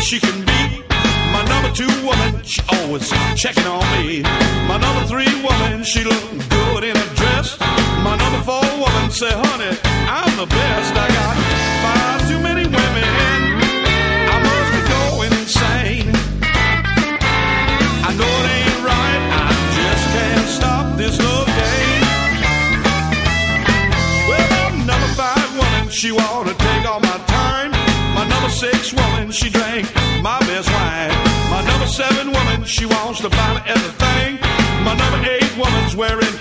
she can be. My number 2 woman, she always checking on me. My number 3 woman, she look good in a dress. My number 4 woman say, honey, I'm the best. I got 5 too many women. I must be going insane. I know it ain't right. I just can't stop this love game. Well, my number 5 woman, she wanna take all my time. My number 6 woman, she drank my best wine. My number 7 woman, she wants to buy me everything. My number 8 woman's wearing